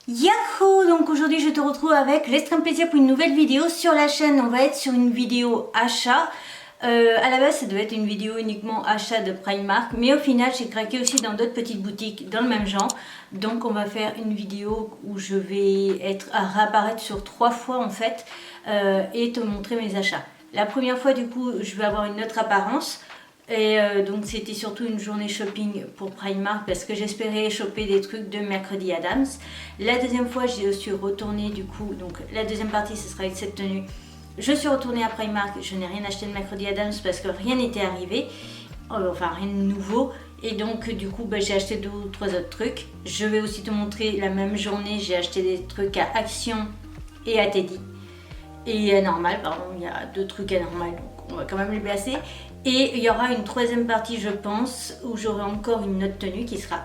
Yahoo! Donc aujourd'hui je te retrouve avec l'extrême plaisir pour une nouvelle vidéo sur la chaîne. On va être sur une vidéo achat. À la base ça devait être une vidéo uniquement achat de Primark, mais au final j'ai craqué aussi dans d'autres petites boutiques dans le même genre. Donc on va faire une vidéo où je vais réapparaître sur 3 fois en fait et te montrer mes achats. La première fois du coup je vais avoir une autre apparence. Et donc c'était surtout une journée shopping pour Primark parce que j'espérais choper des trucs de Mercredi Adams. La deuxième fois je suis retournée du coup, donc la deuxième partie ce sera avec cette tenue. Je suis retournée à Primark, je n'ai rien acheté de Mercredi Adams parce que rien n'était arrivé, enfin rien de nouveau. Et donc du coup j'ai acheté 2 ou 3 autres trucs. Je vais aussi te montrer la même journée, j'ai acheté des trucs à Action et à Teddy. Et à Normal, pardon, il y a 2 trucs à Normal, donc on va quand même les placer. Et il y aura une troisième partie, je pense, où j'aurai encore une autre tenue qui sera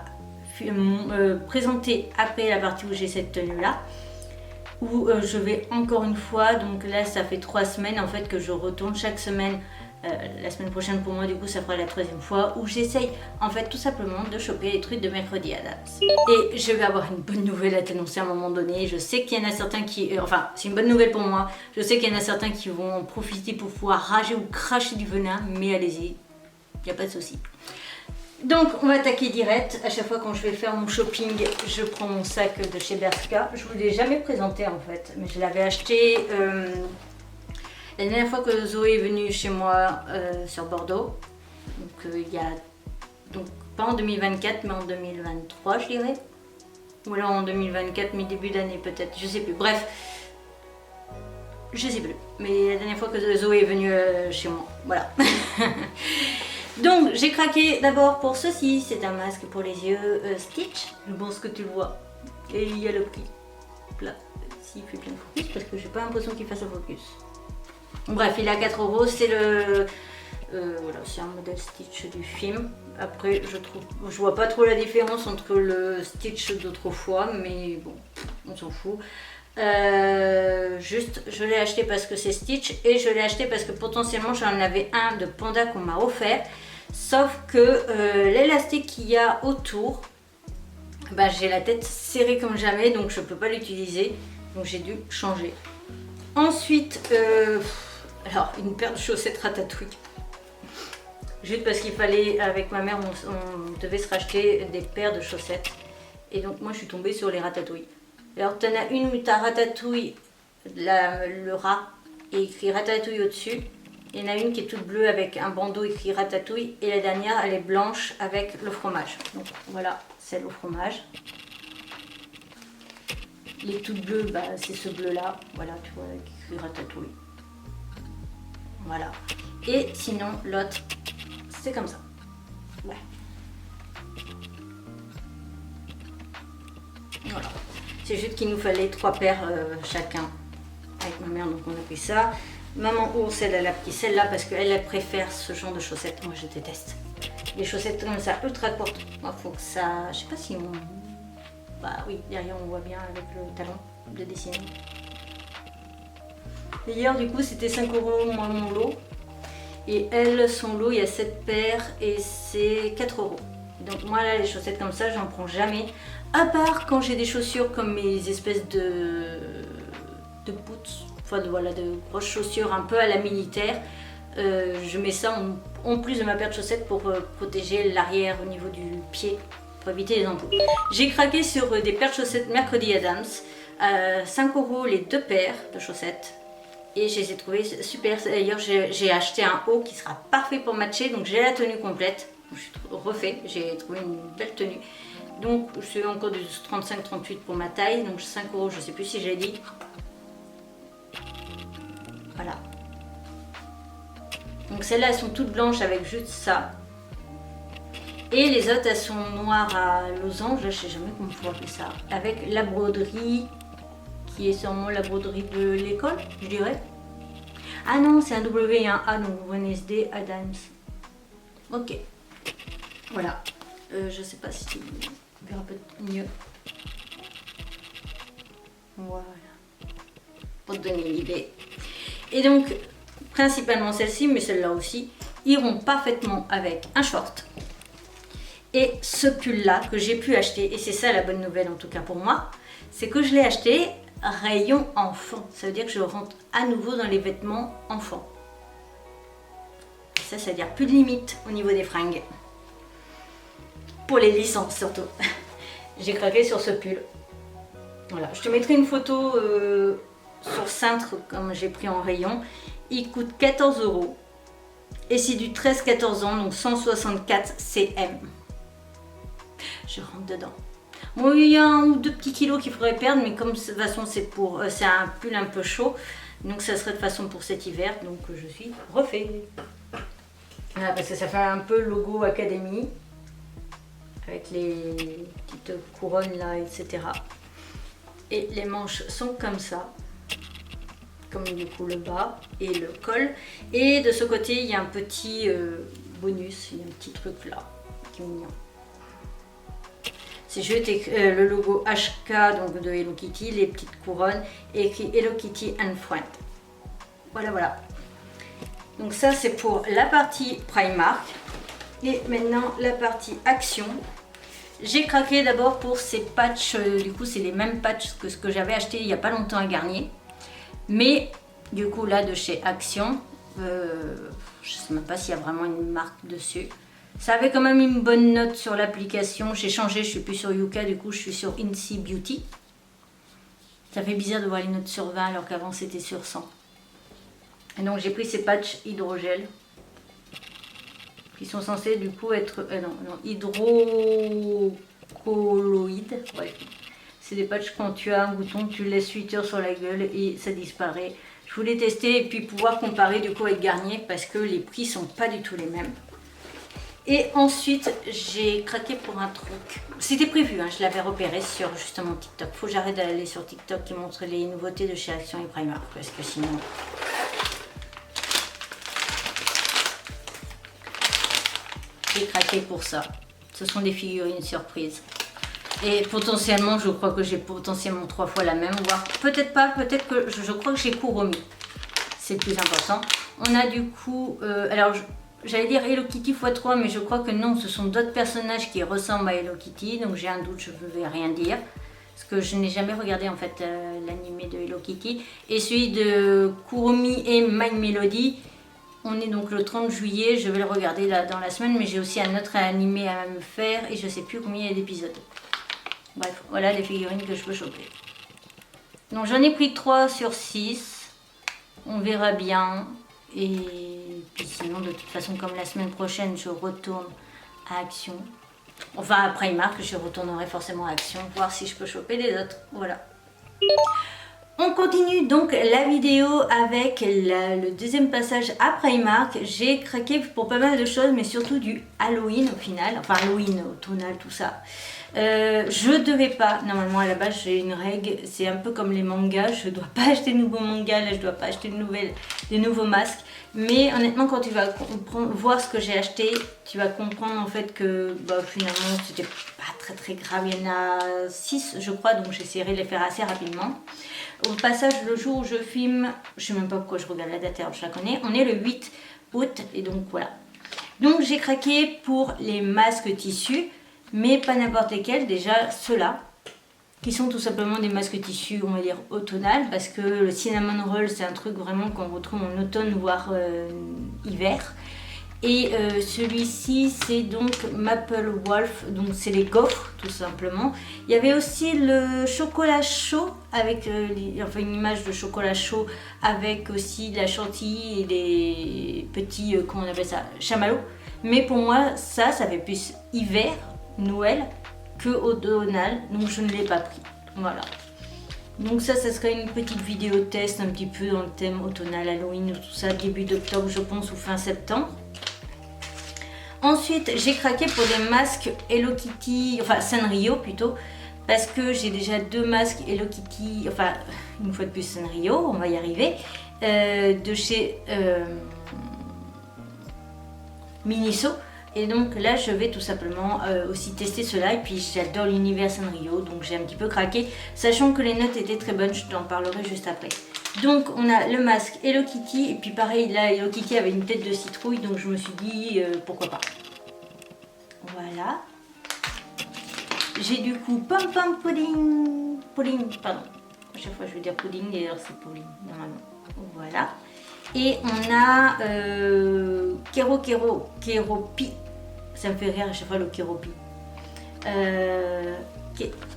présentée après la partie où j'ai cette tenue-là. Où je vais encore une fois, donc là ça fait 3 semaines en fait que je retourne chaque semaine. La semaine prochaine pour moi du coup ça fera la 3e fois où j'essaye en fait tout simplement de choper les trucs de Mercredi Adams. Et je vais avoir une bonne nouvelle à t'annoncer à un moment donné. Je sais qu'il y en a certains qui... enfin c'est une bonne nouvelle pour moi. Je sais qu'il y en a certains qui vont en profiter pour pouvoir rager ou cracher du venin. Mais allez-y, il n'y a pas de souci. Donc on va attaquer direct. À chaque fois quand je vais faire mon shopping, je prends mon sac de chez Bershka. Je ne vous l'ai jamais présenté en fait, mais je l'avais acheté... la dernière fois que Zoé est venue chez moi sur Bordeaux, donc il y a, donc pas en 2024 mais en 2023 je dirais, ou alors en 2024 mais début d'année peut-être, je sais plus, bref, je sais plus, mais la dernière fois que Zoé est venue chez moi, voilà. Donc j'ai craqué d'abord pour ceci, c'est un masque pour les yeux Stitch, je pense que tu le vois, et il y a le prix, là, s'il fait bien le focus parce que j'ai pas l'impression qu'il fasse le focus. Bref, il est à 4 €, c'est le... voilà, c'est un modèle Stitch du film. Après, je vois pas trop la différence entre le Stitch d'autrefois, mais bon, on s'en fout. Juste, je l'ai acheté parce que c'est Stitch et je l'ai acheté parce que potentiellement j'en avais un de Panda qu'on m'a offert. Sauf que l'élastique qu'il y a autour, bah, j'ai la tête serrée comme jamais, donc je peux pas l'utiliser. Donc j'ai dû changer. Ensuite, alors une paire de chaussettes Ratatouille. Juste parce qu'il fallait, avec ma mère, on devait se racheter des paires de chaussettes. Et donc moi je suis tombée sur les Ratatouille. Alors tu en as une où tu as Ratatouille, le rat, et écrit Ratatouille au-dessus. Il y en a une qui est toute bleue avec un bandeau écrit Ratatouille. Et la dernière elle est blanche avec le fromage. Donc voilà, celle au fromage. Les toutes bleues, bah, c'est ce bleu là, voilà, tu vois, qui écrit Ratatouille. Voilà. Et sinon, l'autre, c'est comme ça. Ouais. Voilà. C'est juste qu'il nous fallait 3 paires chacun. Avec ma mère, donc on a pris ça. Maman Ours, elle a pris celle-là parce qu'elle elle préfère ce genre de chaussettes. Moi, je déteste. Les chaussettes comme ça, ultra courtes. Moi, faut que ça... Je sais pas si on... Bah oui, derrière on voit bien avec le talon de dessiner. Et hier du coup c'était 5 € moins mon lot. Et elle, son lot, il y a 7 paires et c'est 4 €. Donc moi là les chaussettes comme ça j'en prends jamais. À part quand j'ai des chaussures comme mes espèces de boots. Enfin voilà, de grosses chaussures un peu à la militaire. Je mets ça en plus de ma paire de chaussettes pour protéger l'arrière au niveau du pied. Pour éviter les embouts. J'ai craqué sur des paires de chaussettes Mercredi Adams. 5 € les 2 paires de chaussettes. Et je les ai trouvées super. D'ailleurs, j'ai acheté un haut qui sera parfait pour matcher. Donc j'ai la tenue complète. Je suis refait. J'ai trouvé une belle tenue. Donc je suis encore du 35-38 pour ma taille. Donc 5 €, je ne sais plus si j'ai dit. Voilà. Donc celles-là, elles sont toutes blanches avec juste ça. Et les autres, elles sont noires à losange, je ne sais jamais comment on peut appeler ça, avec la broderie, qui est sûrement la broderie de l'école, je dirais. Ah non, c'est un W et un A, donc Wednesday Adams. Ok. Voilà. Je sais pas si tu verras peut-être mieux. Voilà. Pour te donner une idée. Et donc, principalement celle-ci, mais celle-là aussi, iront parfaitement avec un short. Et ce pull là que j'ai pu acheter, et c'est ça la bonne nouvelle en tout cas pour moi, c'est que je l'ai acheté rayon enfant. Ça veut dire que je rentre à nouveau dans les vêtements enfants. Ça veut dire plus de limite au niveau des fringues. Pour les licences surtout. J'ai craqué sur ce pull. Voilà, je te mettrai une photo sur Cintre comme j'ai pris en rayon. Il coûte 14 €. Et c'est du 13-14 ans, donc 164 cm. Je rentre dedans. Bon, il y a 1 ou 2 petits kilos qu'il faudrait perdre, mais comme de toute façon c'est un pull un peu chaud, donc ça serait de façon pour cet hiver, donc je suis refait. Voilà, parce que ça fait un peu logo Académie, avec les petites couronnes là, etc. Et les manches sont comme ça, comme du coup le bas et le col. Et de ce côté, il y a un petit bonus, il y a un petit truc là, qui est mignon. C'est juste le logo HK donc de Hello Kitty, les petites couronnes, et écrit Hello Kitty and Friend. Voilà, voilà. Donc ça, c'est pour la partie Primark. Et maintenant, la partie Action. J'ai craqué d'abord pour ces patchs, du coup c'est les mêmes patchs que ce que j'avais acheté il n'y a pas longtemps à Garnier. Mais du coup là de chez Action, je ne sais même pas s'il y a vraiment une marque dessus. Ça avait quand même une bonne note sur l'application, j'ai changé, je suis plus sur Yuka, du coup je suis sur Incy Beauty. Ça fait bizarre de voir les notes sur 20 alors qu'avant c'était sur 100. Et donc j'ai pris ces patchs hydrogel. Qui sont censés du coup être hydrocolloïdes. Ouais. C'est des patchs quand tu as un bouton, tu le laisses 8 heures sur la gueule et ça disparaît. Je voulais tester et puis pouvoir comparer du coup avec Garnier parce que les prix sont pas du tout les mêmes. Et ensuite j'ai craqué pour un truc. C'était prévu, hein, je l'avais repéré sur justement TikTok. Faut que j'arrête d'aller sur TikTok qui montre les nouveautés de chez Action et Primark parce que sinon... J'ai craqué pour ça. Ce sont des figurines surprises. Et potentiellement, je crois que j'ai potentiellement 3 fois la même. Voire peut-être pas, peut-être que je crois que j'ai Kuromi. C'est le plus important. On a du coup... alors, j'allais dire Hello Kitty x3, mais je crois que non. Ce sont d'autres personnages qui ressemblent à Hello Kitty. Donc j'ai un doute, je ne vais rien dire. Parce que je n'ai jamais regardé en fait l'animé de Hello Kitty. Et celui de Kuromi et My Melody... On est donc le 30 juillet, je vais le regarder là dans la semaine, mais j'ai aussi un autre animé à me faire et je sais plus combien il y a d'épisodes. Bref, voilà les figurines que je peux choper. Donc j'en ai pris 3 sur 6, on verra bien. Et puis sinon, de toute façon, comme la semaine prochaine, je retourne à Action. Enfin, à Primark, je retournerai forcément à Action, voir si je peux choper les autres. Voilà. On continue donc la vidéo avec le deuxième passage à Primark. J'ai craqué pour pas mal de choses, mais surtout du Halloween au final. Enfin Halloween, automnal, tout ça. Je devais pas, normalement à la base j'ai une règle, c'est un peu comme les mangas, je dois pas acheter de nouveaux mangas, là je dois pas acheter de nouveaux masques. Mais honnêtement quand tu vas voir ce que j'ai acheté, tu vas comprendre en fait que finalement c'était pas très grave. Il y en a 6 je crois, donc j'essaierai de les faire assez rapidement. Au passage, le jour où je filme, je sais même pas pourquoi je regarde la date, alors je la connais, on est le 8 août et donc voilà. Donc j'ai craqué pour les masques tissus, mais pas n'importe lesquels, déjà ceux-là, qui sont tout simplement des masques tissus, on va dire automnal, parce que le cinnamon roll c'est un truc vraiment qu'on retrouve en automne voire hiver. Et celui-ci c'est donc Maple Wolf, donc c'est les gaufres tout simplement. Il y avait aussi le chocolat chaud avec une image de chocolat chaud avec aussi de la chantilly et des petits, comment on appelle ça, chamallows. Mais pour moi ça fait plus hiver, Noël que automnal, donc je ne l'ai pas pris. Voilà. Donc ça serait une petite vidéo test un petit peu dans le thème automnal, Halloween, tout ça, début d'octobre je pense ou fin septembre. Ensuite, j'ai craqué pour des masques Hello Kitty, enfin Sanrio plutôt, parce que j'ai déjà 2 masques Hello Kitty, enfin une fois de plus Sanrio, on va y arriver, de chez Miniso. Et donc là, je vais tout simplement aussi tester cela. Et puis j'adore l'univers Sanrio, donc j'ai un petit peu craqué, sachant que les notes étaient très bonnes, je t'en parlerai juste après. Donc on a le masque Hello Kitty et puis pareil là Hello Kitty avait une tête de citrouille donc je me suis dit pourquoi pas. Voilà. j'ai du coup Pom Pom Pudding, pardon, à chaque fois je veux dire pudding, d'ailleurs c'est pudding normalement, voilà. Et on a Keropi, ça me fait rire à chaque fois le Keropi,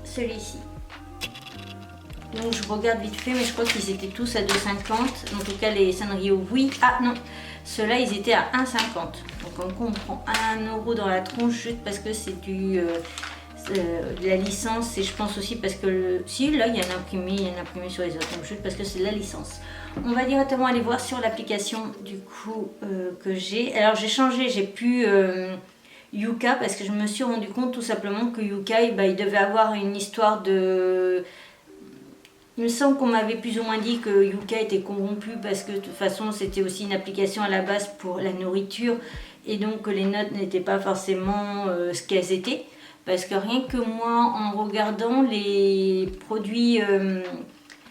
celui-ci. Donc je regarde vite fait, mais je crois qu'ils étaient tous à 2,50, en tout cas les Sanrio, oui, ah non, ceux-là ils étaient à 1,50, donc en gros on prend 1 € dans la tronche juste parce que c'est du... de la licence, et je pense aussi parce que si là il y a un imprimé, sur les autres, donc juste parce que c'est de la licence. On va directement aller voir sur l'application du coup que j'ai. Alors j'ai changé, j'ai pu Yuka parce que je me suis rendu compte tout simplement que Yuka il devait avoir une histoire de... Il me semble qu'on m'avait plus ou moins dit que Yuka était corrompu parce que de toute façon c'était aussi une application à la base pour la nourriture et donc que les notes n'étaient pas forcément ce qu'elles étaient. Parce que rien que moi, en regardant les produits,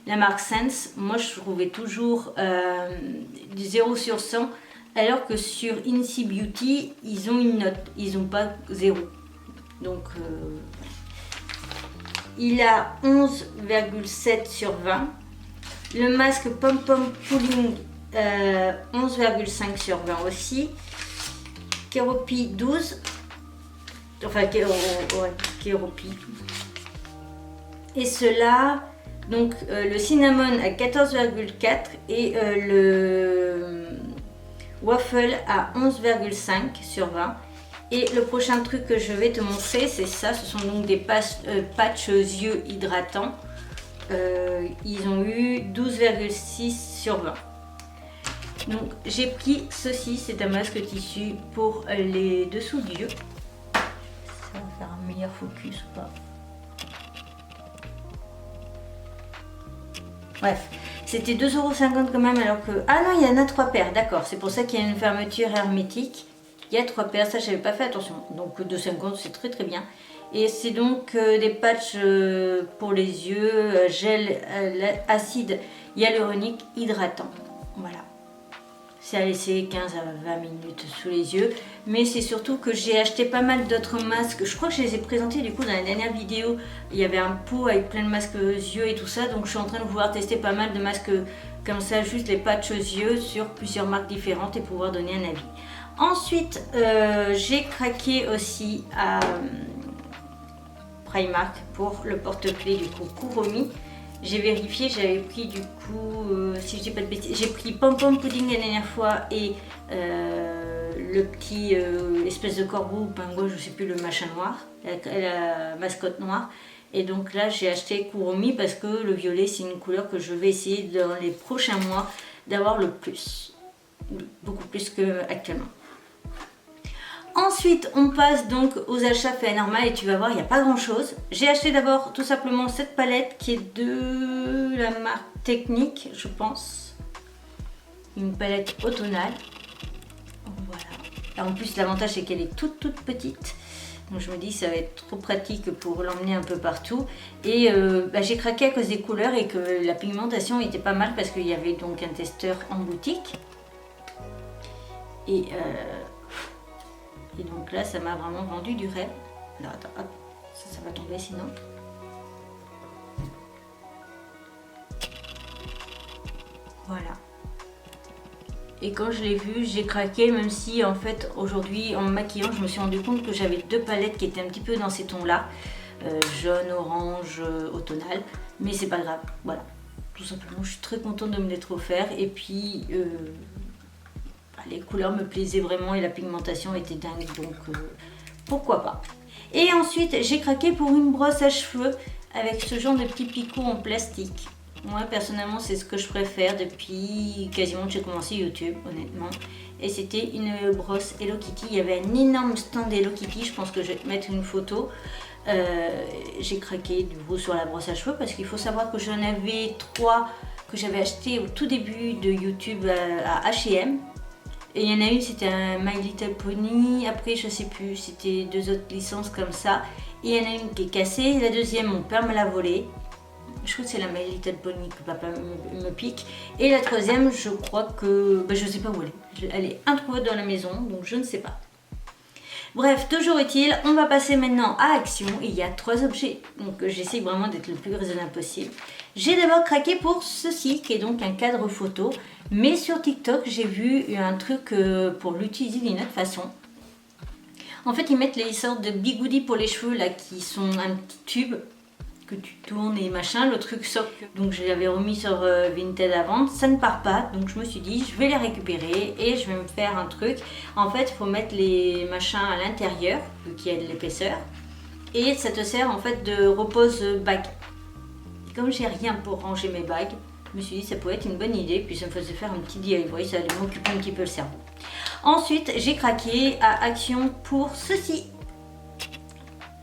la marque Sense, moi je trouvais toujours du 0 sur 100, alors que sur Incy Beauty, ils ont une note, ils n'ont pas 0. Donc, il a 11,7 sur 20. Le masque Pom Pom Pudding, 11,5 sur 20 aussi. Keropi 12. Enfin, Keropi. Et cela, donc le cinnamon à 14,4 et le waffle à 11,5 sur 20. Et le prochain truc que je vais te montrer, c'est ça. Ce sont donc des patchs yeux hydratants. Ils ont eu 12,6 sur 20. Donc j'ai pris ceci, c'est un masque tissu pour les dessous du yeux. Ça va faire un meilleur focus ou pas. Bref, c'était 2,50 € quand même alors que... Ah non, il y en a 3 paires, d'accord. C'est pour ça qu'il y a une fermeture hermétique. Il y a 3 paires, ça j'avais pas fait attention. Donc 2,50 c'est très très bien. Et c'est donc des patchs pour les yeux, gel acide hyaluronique hydratant. Voilà. C'est à laisser 15 à 20 minutes sous les yeux. Mais c'est surtout que j'ai acheté pas mal d'autres masques. Je crois que je les ai présentés du coup dans la dernière vidéo. Il y avait un pot avec plein de masques yeux et tout ça. Donc je suis en train de vouloir tester pas mal de masques comme ça, juste les patchs yeux sur plusieurs marques différentes et pouvoir donner un avis. Ensuite, j'ai craqué aussi à Primark pour le porte-clés du coup Kuromi. J'ai vérifié, j'avais pris du coup, si je dis pas de bêtises, j'ai pris Pom Pom Pudding la dernière fois et le petit espèce de corbeau ou pingouin, je sais plus, le machin noir, la mascotte noire. Et donc là j'ai acheté Kuromi parce que le violet c'est une couleur que je vais essayer dans les prochains mois d'avoir le plus, beaucoup plus qu'actuellement. Ensuite, on passe donc aux achats faits normal et tu vas voir, il n'y a pas grand chose. J'ai acheté d'abord tout simplement cette palette qui est de la marque Technique, je pense. Une palette automnale. Voilà. Et en plus, l'avantage c'est qu'elle est toute petite. Donc je me dis ça va être trop pratique pour l'emmener un peu partout. Et j'ai craqué à cause des couleurs et que la pigmentation était pas mal parce qu'il y avait donc un testeur en boutique. Et donc là, ça m'a vraiment vendu du rêve. Alors attends, hop, ça va tomber sinon. Voilà. Et quand je l'ai vu, j'ai craqué, même si en fait, aujourd'hui, en me maquillant, je me suis rendu compte que j'avais 2 palettes qui étaient un petit peu dans ces tons-là. Jaune, orange, automnal. Mais c'est pas grave, voilà. Tout simplement, je suis très contente de me l'être offert. Et puis... les couleurs me plaisaient vraiment et la pigmentation était dingue, donc pourquoi pas. Et ensuite j'ai craqué pour une brosse à cheveux avec ce genre de petits picots en plastique. Moi personnellement c'est ce que je préfère depuis quasiment que j'ai commencé YouTube, honnêtement. Et c'était une brosse Hello Kitty, il y avait un énorme stand Hello Kitty, je pense que je vais te mettre une photo. J'ai craqué du coup sur la brosse à cheveux parce qu'il faut savoir que j'en avais 3 que j'avais acheté au tout début de YouTube à H&M. Et il y en a une, c'était un My Little Pony, après je sais plus, c'était 2 autres licences comme ça. Et il y en a une qui est cassée, la deuxième mon père me l'a volée. Je crois que c'est la My Little Pony que papa me pique. Et la troisième, je crois que, je sais pas où elle est. Elle est introuvable dans la maison, donc je ne sais pas. Bref, toujours est-il, on va passer maintenant à Action. Il y a 3 objets, donc j'essaye vraiment d'être le plus raisonnable possible. J'ai d'abord craqué pour ceci, qui est donc un cadre photo. Mais sur TikTok, j'ai vu un truc pour l'utiliser d'une autre façon. En fait, ils mettent les sortes de bigoudis pour les cheveux, là, qui sont un petit tube que tu tournes et machin, le truc sort. Donc je l'avais remis sur Vinted à vendre, ça ne part pas, donc je me suis dit je vais les récupérer et je vais me faire un truc. En fait, il faut mettre les machins à l'intérieur, vu qu'il y a de l'épaisseur, et ça te sert en fait de repose bague. Comme j'ai rien pour ranger mes bagues, je me suis dit ça pourrait être une bonne idée, puis ça me faisait faire un petit DIY, ça allait m'occuper un petit peu le cerveau. Ensuite, j'ai craqué à Action pour ceci.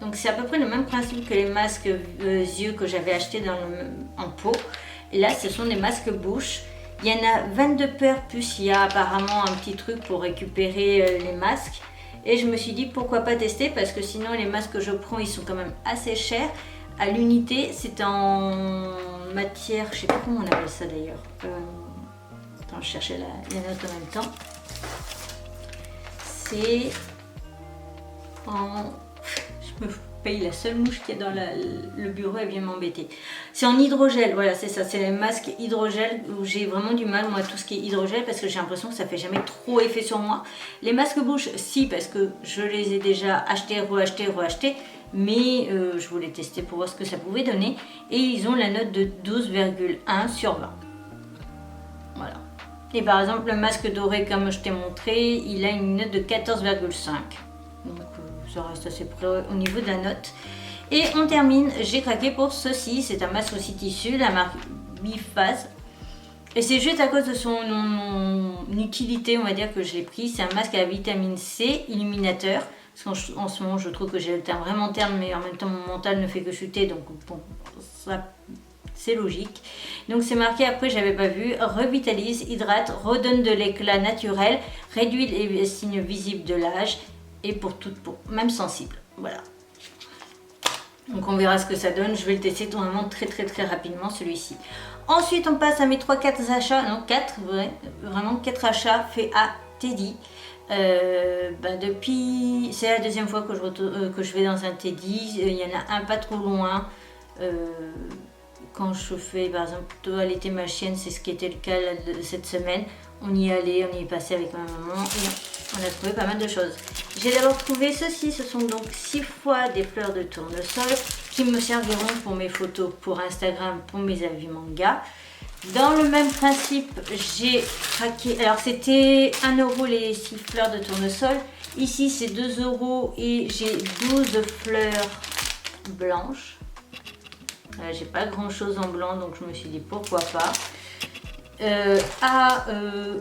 Donc c'est à peu près le même principe que les masques yeux que j'avais acheté en pot. Et là, ce sont des masques bouche. Il y en a 22 paires, plus il y a apparemment un petit truc pour récupérer les masques. Et je me suis dit pourquoi pas tester, parce que sinon les masques que je prends, ils sont quand même assez chers. À l'unité, c'est en matière, je sais pas comment on appelle ça d'ailleurs. Attends, je cherchais la note en même temps. C'est en... Je me paye la seule mouche qu'il y a dans le bureau, elle vient m'embêter. C'est en hydrogel, voilà, c'est ça, c'est les masques hydrogel où j'ai vraiment du mal, moi, tout ce qui est hydrogel, parce que j'ai l'impression que ça fait jamais trop effet sur moi. Les masques bouche, si, parce que je les ai déjà achetés, reachetés, mais je voulais tester pour voir ce que ça pouvait donner. Et ils ont la note de 12,1 sur 20. Voilà. Et par exemple, le masque doré, comme je t'ai montré, il a une note de 14,5. Donc ça reste assez près au niveau de la note. Et on termine, j'ai craqué pour ceci, c'est un masque aussi tissu, la marque Biphase. Et c'est juste à cause de son utilité, on va dire, que je l'ai pris. C'est un masque à la vitamine C, illuminateur. Parce qu'en ce moment, je trouve que j'ai le teint vraiment terne, mais en même temps, mon mental ne fait que chuter. Donc bon, ça, c'est logique. Donc c'est marqué, après, j'avais pas vu, revitalise, hydrate, redonne de l'éclat naturel, réduit les signes visibles de l'âge. Et pour toute peau, même sensible, voilà. Donc on verra ce que ça donne, je vais le tester vraiment très rapidement celui-ci. Ensuite on passe à mes 3-4 achats, non 4, vraiment 4 achats faits à Teddy. Depuis, c'est la deuxième fois que je vais dans un Teddy, il y en a un pas trop loin. Quand je fais par exemple toiletter ma chienne, c'est ce qui était le cas cette semaine. On y allait, on y est passé avec ma maman et on a trouvé pas mal de choses. J'ai d'abord trouvé ceci, ce sont donc 6 fois des fleurs de tournesol qui me serviront pour mes photos pour Instagram, pour mes avis manga. Dans le même principe, j'ai craqué, alors c'était 1 € les 6 fleurs de tournesol. Ici c'est 2 € et j'ai 12 fleurs blanches. J'ai pas grand chose en blanc, donc je me suis dit pourquoi pas. À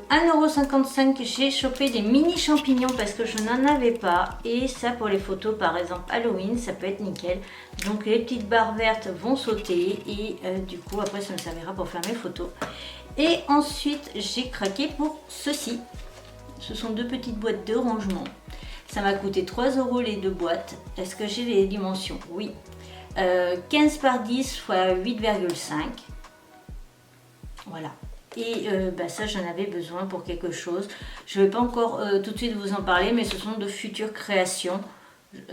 1,55 €, j'ai chopé des mini champignons parce que je n'en avais pas. Et ça, pour les photos par exemple Halloween, ça peut être nickel. Donc les petites barres vertes vont sauter et du coup après ça me servira pour faire mes photos. Et ensuite j'ai craqué pour ceci. Ce sont 2 petites boîtes de rangement. Ça m'a coûté 3 € les 2 boîtes. Est-ce que j'ai les dimensions? Oui. 15 par 10 fois 8,5. Voilà. Et ça j'en avais besoin pour quelque chose. Je ne vais pas encore tout de suite vous en parler, mais ce sont de futures créations.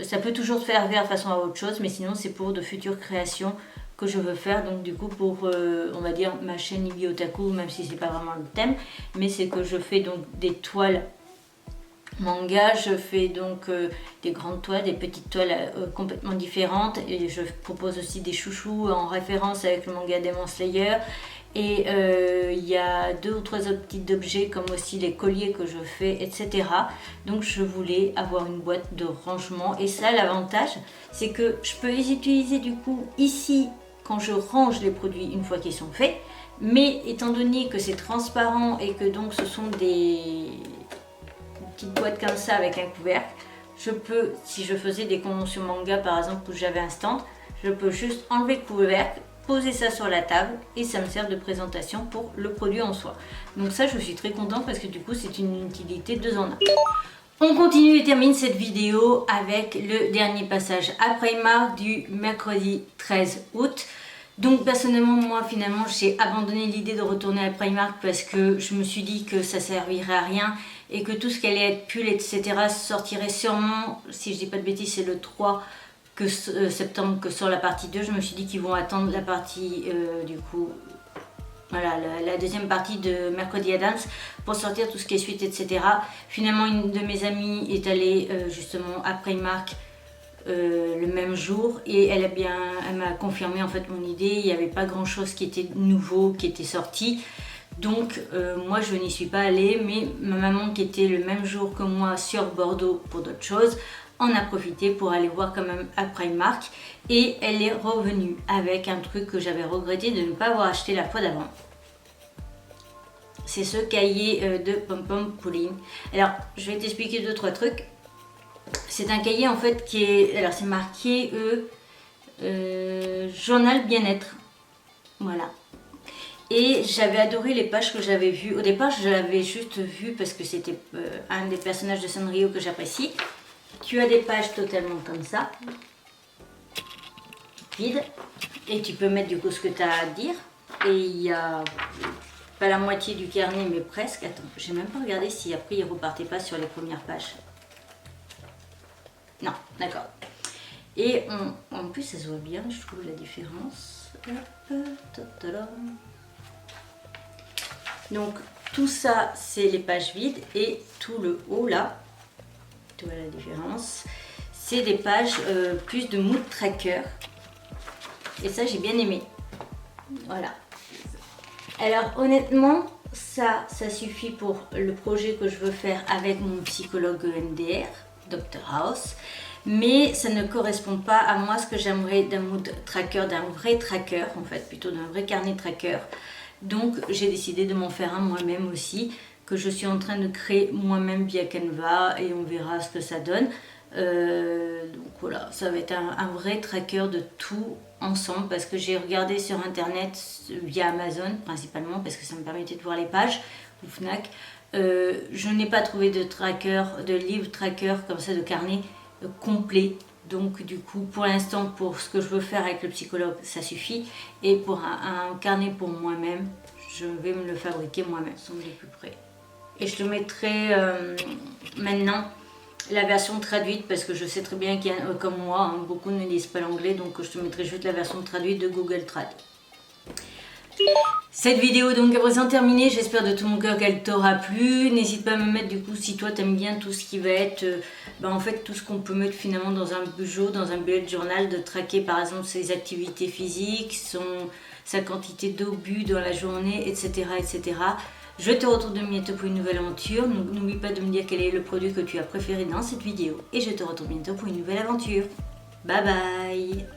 Ça peut toujours se faire de façon à autre chose, mais sinon c'est pour de futures créations que je veux faire. Donc du coup pour on va dire ma chaîne Ibi Otaku, même si c'est pas vraiment le thème, mais c'est que je fais donc des toiles manga, je fais donc des grandes toiles, des petites toiles complètement différentes, et je propose aussi des chouchous en référence avec le manga Demon Slayer. Et il y a 2 ou 3 autres petits objets comme aussi les colliers que je fais, etc. Donc je voulais avoir une boîte de rangement. Et ça, l'avantage, c'est que je peux les utiliser du coup ici quand je range les produits une fois qu'ils sont faits. Mais étant donné que c'est transparent et que donc ce sont des petites boîtes comme ça avec un couvercle, je peux, si je faisais des conventions manga par exemple où j'avais un stand, je peux juste enlever le couvercle, poser ça sur la table et ça me sert de présentation pour le produit en soi. Donc ça, je suis très contente parce que du coup c'est une utilité 2 en 1. On continue et termine cette vidéo avec le dernier passage à Primark du mercredi 13 août. Donc personnellement, moi finalement j'ai abandonné l'idée de retourner à Primark parce que je me suis dit que ça servirait à rien et que tout ce qui allait être pull, etc. sortirait sûrement, si je dis pas de bêtises, c'est le 3 septembre que sort la partie 2. Je me suis dit qu'ils vont attendre la partie du coup, voilà, la deuxième partie de Mercredi Addams pour sortir tout ce qui est suite, etc. Finalement, une de mes amies est allée justement à Primark le même jour et elle m'a confirmé en fait mon idée. Il n'y avait pas grand chose qui était nouveau, qui était sorti. Donc moi je n'y suis pas allée, mais ma maman qui était le même jour que moi sur Bordeaux pour d'autres choses en a profité pour aller voir quand même à Primark et elle est revenue avec un truc que j'avais regretté de ne pas avoir acheté la fois d'avant. C'est ce cahier de Pom Pom Pudding. Alors je vais t'expliquer 2-3 trucs. C'est un cahier en fait qui est, alors c'est marqué journal bien-être, voilà. Et j'avais adoré les pages que j'avais vues. Au départ, je l'avais juste vu parce que c'était un des personnages de Sanrio que j'apprécie. Tu as des pages totalement comme ça, vides, et tu peux mettre du coup ce que tu as à dire. Et il y a pas la moitié du carnet, mais presque. Attends, j'ai même pas regardé si après il repartait pas sur les premières pages. Non, d'accord. Et en plus, ça se voit bien, je trouve la différence. Donc, tout ça, c'est les pages vides. Et tout le haut, là, tu vois la différence, c'est des pages plus de mood tracker. Et ça, j'ai bien aimé. Voilà. Alors, honnêtement, ça suffit pour le projet que je veux faire avec mon psychologue MDR. Dr House, mais ça ne correspond pas à moi ce que j'aimerais d'un mood tracker, d'un vrai tracker en fait, plutôt d'un vrai carnet tracker. Donc j'ai décidé de m'en faire un moi-même aussi, que je suis en train de créer moi-même via Canva et on verra ce que ça donne. Donc voilà, ça va être un vrai tracker de tout ensemble parce que j'ai regardé sur internet via Amazon principalement parce que ça me permettait de voir les pages ou Fnac. Je n'ai pas trouvé de tracker, de livre tracker comme ça, de carnet complet. Donc du coup, pour l'instant, pour ce que je veux faire avec le psychologue, ça suffit. Et pour un carnet pour moi-même, je vais me le fabriquer moi-même, donc j'ai plus près. Et je te mettrai maintenant la version traduite parce que je sais très bien qu'il y a, comme moi, hein, beaucoup ne lisent pas l'anglais, donc je te mettrai juste la version traduite de Google Trad. Cette vidéo donc est présent terminée, j'espère de tout mon cœur qu'elle t'aura plu. N'hésite pas à me mettre du coup si toi t'aimes bien tout ce qui va être, en fait tout ce qu'on peut mettre finalement dans un bujo, dans un bullet journal, de traquer par exemple ses activités physiques, sa quantité d'eau bu dans la journée, etc. etc. Je te retrouve de bientôt pour une nouvelle aventure. N'oublie pas de me dire quel est le produit que tu as préféré dans cette vidéo. Et je te retrouve bientôt pour une nouvelle aventure. Bye bye.